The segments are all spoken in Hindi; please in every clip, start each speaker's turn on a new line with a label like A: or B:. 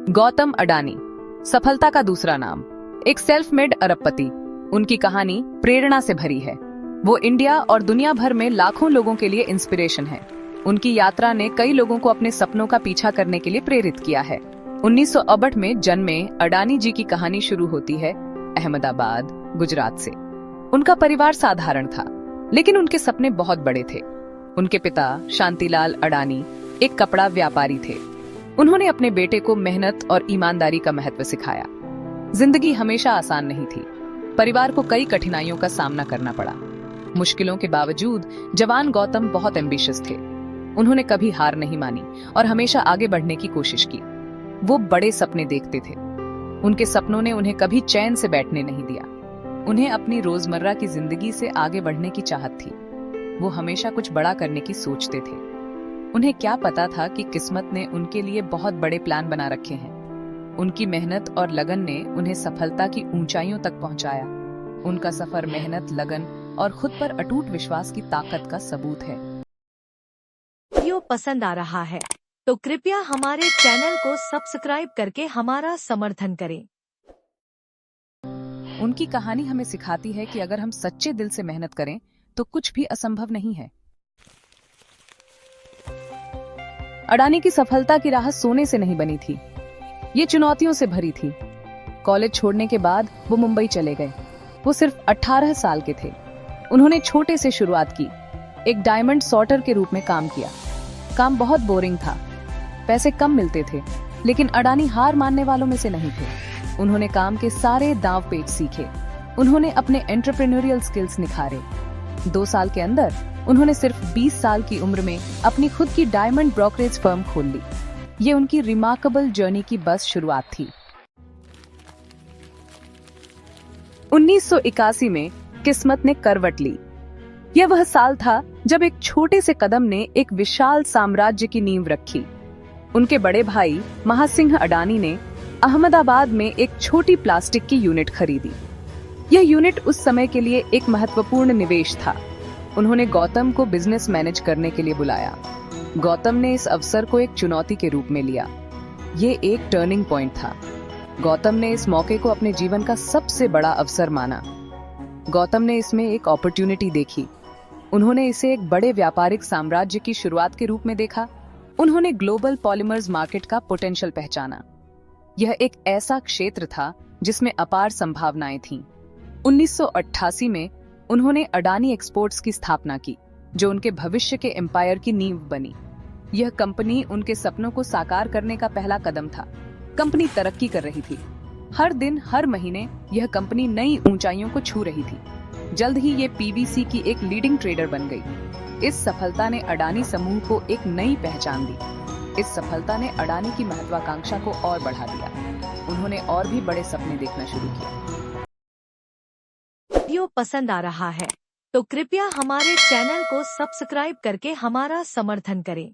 A: गौतम अडानी, सफलता का दूसरा नाम, एक सेल्फ मेड अरबपति। उनकी कहानी प्रेरणा से भरी है। वो इंडिया और दुनिया भर में लाखों लोगों के लिए इंस्पिरेशन है। उनकी यात्रा ने कई लोगों को अपने सपनों का पीछा करने के लिए प्रेरित किया है। 1962 में जन्मे अडानी जी की कहानी शुरू होती है अहमदाबाद, गुजरात से। उनका परिवार साधारण था, लेकिन उनके सपने बहुत बड़े थे। उनके पिता शांतिलाल अडानी एक कपड़ा व्यापारी थे। उन्होंने अपने बेटे को मेहनत और ईमानदारी का महत्व सिखाया। जिंदगी हमेशा आसान नहीं थी। परिवार को कई कठिनाइयों का सामना करना पड़ा। मुश्किलों के बावजूद जवान गौतम बहुत एम्बिशियस थे। उन्होंने कभी हार नहीं मानी और हमेशा आगे बढ़ने की कोशिश की। वो बड़े सपने देखते थे। उनके सपनों ने उन्हें कभी चैन से बैठने नहीं दिया। उन्हें अपनी रोजमर्रा की जिंदगी से आगे बढ़ने की चाहत थी। वो हमेशा कुछ बड़ा करने की सोचते थे। उन्हें क्या पता था कि किस्मत ने उनके लिए बहुत बड़े प्लान बना रखे हैं। उनकी मेहनत और लगन ने उन्हें सफलता की ऊंचाइयों तक पहुंचाया। उनका सफर मेहनत, लगन और खुद पर अटूट विश्वास की ताकत का सबूत है।
B: वीडियो पसंद आ रहा है तो कृपया हमारे चैनल को सब्सक्राइब करके हमारा समर्थन करें।
A: उनकी कहानी हमें सिखाती है कि अगर हम सच्चे दिल से मेहनत करें तो कुछ भी असंभव नहीं है। अडानी की सफलता की राह सोने से नहीं बनी थी। ये चुनौतियों से भरी थी। कॉलेज छोड़ने के बाद वो मुंबई चले गए। वो सिर्फ 18 साल के थे। उन्होंने छोटे से शुरुआत की। एक डायमंड सॉर्टर के रूप में काम किया। काम बहुत बोरिंग था। पैसे कम मिलते थे, लेकिन अडानी हार मानने वालों में से नहीं थे। उन्होंने काम के सारे दांव पेच सीखे। उन्होंने अपने एंटरप्रेन्योरियल स्किल्स निखारे। 2 साल के अंदर उन्होंने सिर्फ 20 साल की उम्र में अपनी खुद की डायमंड ब्रोकरेज फर्म खोल ली। ये उनकी रिमार्केबल जर्नी की बस शुरुआत थी। 1981 में किस्मत ने करवट ली। यह वह साल था जब एक छोटे से कदम ने एक विशाल साम्राज्य की नींव रखी। उनके बड़े भाई महासिंह अडानी ने अहमदाबाद में एक छोटी प्लास्टिक की यूनिट खरीदी। यह यूनिट उस समय के लिए एक महत्वपूर्ण निवेश था। उन्होंने गौतम को बिजनेस मैनेज करने के लिए बुलाया। गौतम ने इस अवसर को एक चुनौती के रूप में लिया। ये एक टर्निंग पॉइंट था। गौतम ने इस मौके को अपने जीवन का सबसे बड़ा अवसर माना। गौतम ने इसमें एक अपॉर्चुनिटी देखी। उन्होंने इसे एक बड़े व्यापारिक साम्राज्य की शुरुआत के रूप में देखा। उन्होंने ग्लोबल पॉलीमर्स मार्केट का पोटेंशियल पहचाना। यह एक ऐसा क्षेत्र था जिसमें अपार संभावनाएं थीं। 1988 में उन्होंने अडानी एक्सपोर्ट्स की स्थापना की, जो उनके भविष्य के एम्पायर की नींव बनी। यह कंपनी उनके सपनों को साकार करने का पहला कदम था। कंपनी तरक्की कर रही थी। हर दिन, हर महीने यह कंपनी नई ऊंचाइयों को छू रही थी। जल्द ही ये पीवीसी की एक लीडिंग ट्रेडर बन गई। इस सफलता ने अडानी समूह को एक नई पहचान दी। इस सफलता ने अडानी की महत्वाकांक्षा को और बढ़ा दिया। उन्होंने और भी बड़े सपने देखना शुरू किए।
B: वीडियो पसंद आ रहा है तो कृपया हमारे चैनल को सब्सक्राइब करके हमारा समर्थन करें।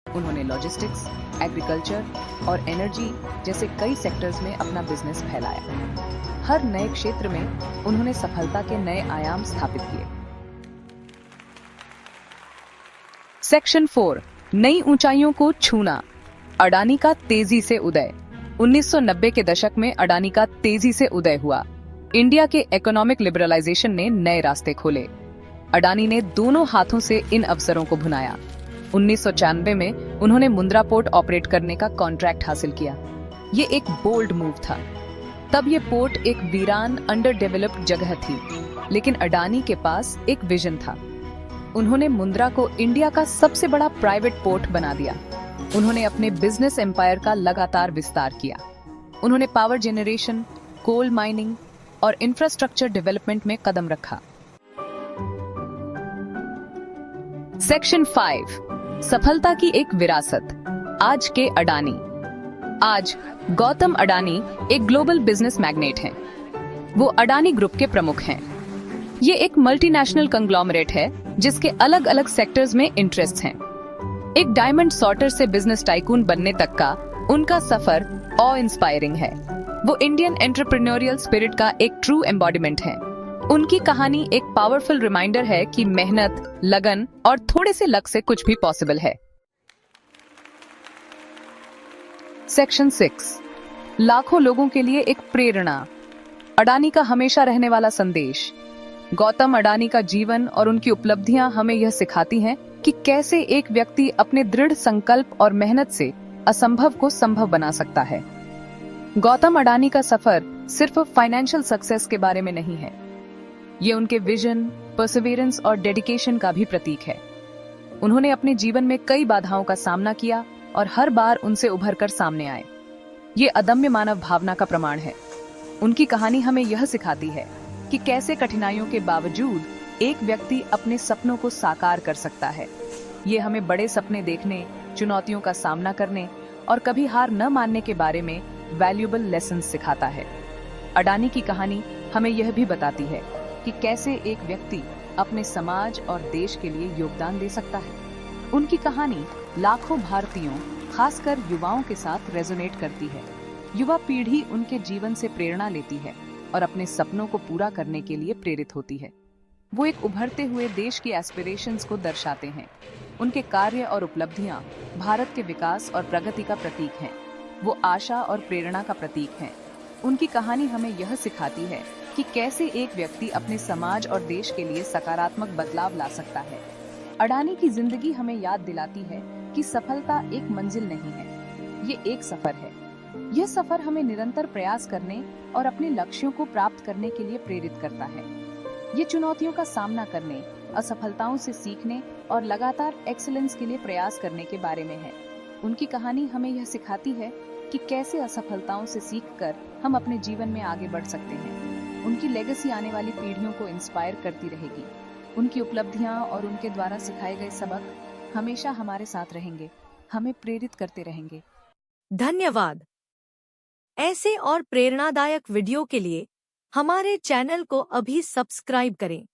A: उन्होंने लॉजिस्टिक्स, एग्रीकल्चर और एनर्जी जैसे कई सेक्टर्स में अपना बिजनेस फैलाया। हर नए क्षेत्र में उन्होंने सफलता के नए आयाम स्थापित किए। सेक्शन 4, नई ऊंचाइयों को छूना। अडानी का तेजी से उदय। 1990 के दशक में अडानी का तेजी से उदय हुआ। इंडिया के इकोनॉमिक लिबरलाइजेशन ने नए रास्ते खोले। अडानी ने दोनों हाथों से इन अवसरों को भुनाया। 1996 में उन्होंने मुंद्रा पोर्ट ऑपरेट करने का कॉन्ट्रैक्ट हासिल किया। ये एक बोल्ड मूव था। तब ये पोर्ट एक वीरान, अंडर डेवलप्ड जगह थी, लेकिन अडानी के पास एक विजन था। उन्होंने मुंद्रा को इंडिया का सबसे बड़ा प्राइवेट पोर्ट बना दिया। उन्होंने अपने बिजनेस एम्पायर का लगातार विस्तार किया। उन्होंने पावर जनरेशन, कोल माइनिंग और इंफ्रास्ट्रक्चर डेवलपमेंट में कदम रखा। सेक्शन 5, सफलता की एक विरासत। आज के अडानी। आज गौतम अडानी एक ग्लोबल बिजनेस मैग्नेट हैं। वो अडानी ग्रुप के प्रमुख हैं। ये एक मल्टीनेशनल कंग्लोमरेट है जिसके अलग अलग सेक्टर्स में इंटरेस्ट हैं। एक डायमंड सॉर्टर से बिजनेस टाइकून बनने तक का उनका सफर ऑ इंस्पायरिंग है। वो इंडियन एंटरप्रेन्योरियल स्पिरिट का एक ट्रू एम्बॉडीमेंट है। उनकी कहानी एक पावरफुल रिमाइंडर है कि मेहनत, लगन और थोड़े से लक से कुछ भी पॉसिबल है। सेक्शन 6, लाखों लोगों के लिए एक प्रेरणा। अडानी का हमेशा रहने वाला संदेश। गौतम अडानी का जीवन और उनकी उपलब्धियां हमें यह सिखाती हैं कि कैसे एक व्यक्ति अपने दृढ़ संकल्प और मेहनत से असंभव को संभव बना सकता है। गौतम अडानी का सफर सिर्फ फाइनेंशियल सक्सेस के बारे में नहीं है, ये उनके विजन, परसिवियरेंस और डेडिकेशन का भी प्रतीक है। उन्होंने अपने जीवन में कई बाधाओं का सामना किया और हर बार उनसे उभरकर सामने आए। ये अदम्य मानव भावना का प्रमाण है। उनकी कहानी हमें यह सिखाती है कि कैसे कठिनाइयों के बावजूद एक व्यक्ति अपने सपनों को साकार कर सकता है। ये हमें बड़े सपने देखने, चुनौतियों का सामना करने और कभी हार न मानने के बारे में वैल्यूएबल लेसन सिखाता है। अडानी की कहानी हमें यह भी बताती है कि कैसे एक व्यक्ति अपने समाज और देश के लिए योगदान दे सकता है। उनकी कहानी लाखों भारतीयों, खासकर युवाओं के साथ रेजोनेट करती है। युवा पीढ़ी उनके जीवन से प्रेरणा लेती है और अपने सपनों को पूरा करने के लिए प्रेरित होती है। वो एक उभरते हुए देश की एस्पिरेशंस को दर्शाते हैं। उनके कार्य और उपलब्धियां भारत के विकास और प्रगति का प्रतीक हैं। वो आशा और प्रेरणा का प्रतीक हैं। उनकी कहानी हमें यह सिखाती है कि कैसे एक व्यक्ति अपने समाज और देश के लिए सकारात्मक बदलाव ला सकता है। अडानी की जिंदगी हमें याद दिलाती है कि सफलता एक मंजिल नहीं है, ये एक सफर है। यह सफर हमें निरंतर प्रयास करने और अपने लक्ष्यों को प्राप्त करने के लिए प्रेरित करता है। ये चुनौतियों का सामना करने, असफलताओं से सीखने और लगातार एक्सीलेंस के लिए प्रयास करने के बारे में है। उनकी कहानी हमें यह सिखाती है कि कैसे असफलताओं से सीखकर हम अपने जीवन में आगे बढ़ सकते हैं। उनकी लेगेसी आने वाली पीढ़ियों को इंस्पायर करती रहेगी। उनकी उपलब्धियां और उनके द्वारा सिखाए गए सबक हमेशा हमारे साथ रहेंगे, हमें प्रेरित करते रहेंगे।
B: धन्यवाद। ऐसे और प्रेरणादायक वीडियो के लिए हमारे चैनल को अभी सब्सक्राइब करें।